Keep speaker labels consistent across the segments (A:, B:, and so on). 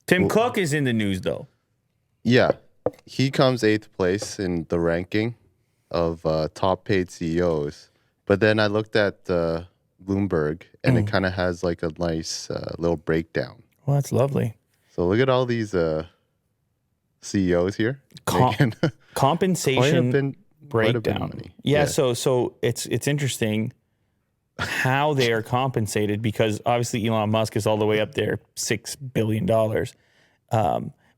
A: Tim Cook is in the news, though.
B: Yeah, he comes 8th place in the ranking of top paid CEOs. But then I looked at Bloomberg, and it kind of has like a nice little breakdown.
A: Well, that's lovely.
B: So look at all these CEOs here.
A: Compensation
B: quite a bit of
A: breakdown.
B: money.
A: Yeah, so it's interesting how they are compensated, because obviously Elon Musk is all the way up there, $6 billion.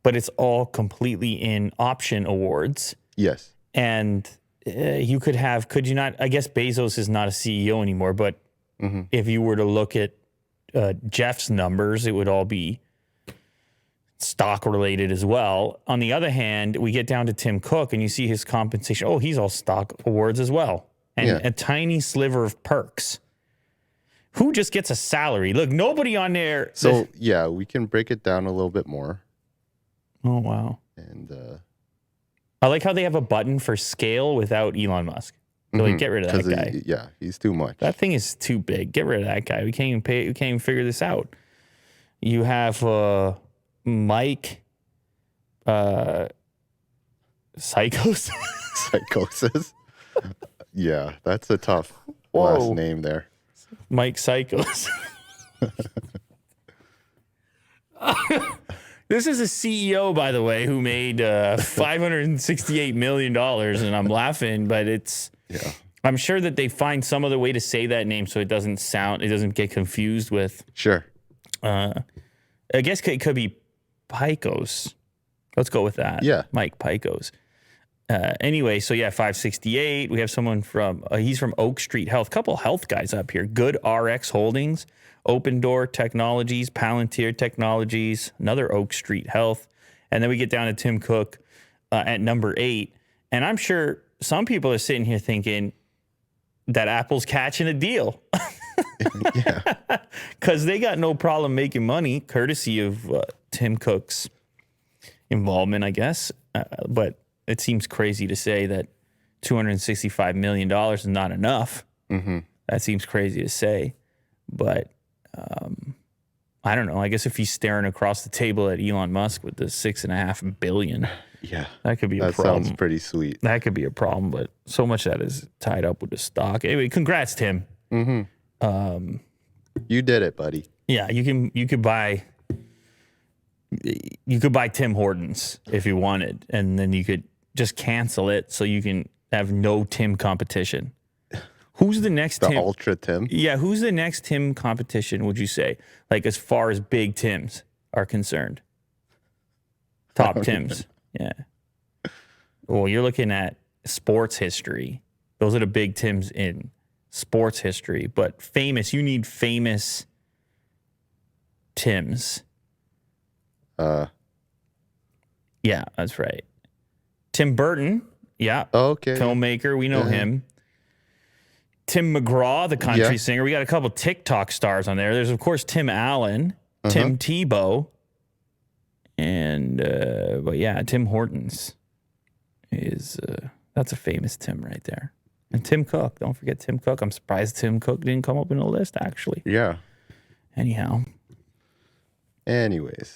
A: But it's all completely in option awards.
B: Yes.
A: And could you not, I guess Bezos is not a CEO anymore, but if you were to look at Jeff's numbers, it would all be stock related as well. On the other hand, we get down to Tim Cook and you see his compensation. Oh, he's all stock awards as well. And a tiny sliver of perks. Who just gets a salary? Look, nobody on there.
B: So, yeah, we can break it down a little bit more.
A: Oh, wow.
B: And
A: I like how they have a button for scale without Elon Musk. So like, get rid of that guy.
B: He's too much.
A: That thing is too big. Get rid of that guy. We can't even pay. We can't even figure this out. You have Mike Psychos.
B: Psychosis. Yeah, that's a tough last name there.
A: Mike Psychos. This is a CEO, by the way, who made $568 million, and I'm laughing, but I'm sure that they find some other way to say that name so it doesn't get confused with.
B: Sure.
A: I guess it could be Picos. Let's go with that.
B: Yeah.
A: Mike Picos. Anyway, so yeah, 568. We have someone from, he's from Oak Street Health. Couple health guys up here. Good RX Holdings, Open Door Technologies, Palantir Technologies, another Oak Street Health. And then we get down to Tim Cook at number 8. And I'm sure some people are sitting here thinking that Apple's catching a deal.
B: Yeah.
A: Because they got no problem making money, courtesy of Tim Cook's involvement, I guess. But it seems crazy to say that $265 million is not enough.
B: Mm-hmm.
A: That seems crazy to say. But I don't know. I guess if he's staring across the table at Elon Musk with the $6.5 billion, that could be a problem. That
B: sounds pretty sweet.
A: That could be a problem, but so much of that is tied up with the stock. Anyway, congrats, Tim.
B: Mm-hmm. You did it, buddy.
A: Yeah, you could buy Tim Hortons if you wanted, and then you could just cancel it so you can have no Tim competition. Who's the next Tim?
B: The Ultra Tim?
A: Yeah, who's the next Tim competition, would you say? Like, as far as big Tims are concerned. Top Tims. Yeah. Well, you're looking at sports history. Those are the big Tims in sports history. But famous, you need famous Tims. Yeah, that's right. Tim Burton. Yeah.
B: Okay.
A: Filmmaker. We know him. Tim McGraw, the country singer. We got a couple TikTok stars on there. There's, of course, Tim Allen, Tim Tebow, and, but yeah, Tim Hortons is, that's a famous Tim right there. And Tim Cook. Don't forget Tim Cook. I'm surprised Tim Cook didn't come up in the list, actually.
B: Yeah.
A: Anyhow.
B: Anyways.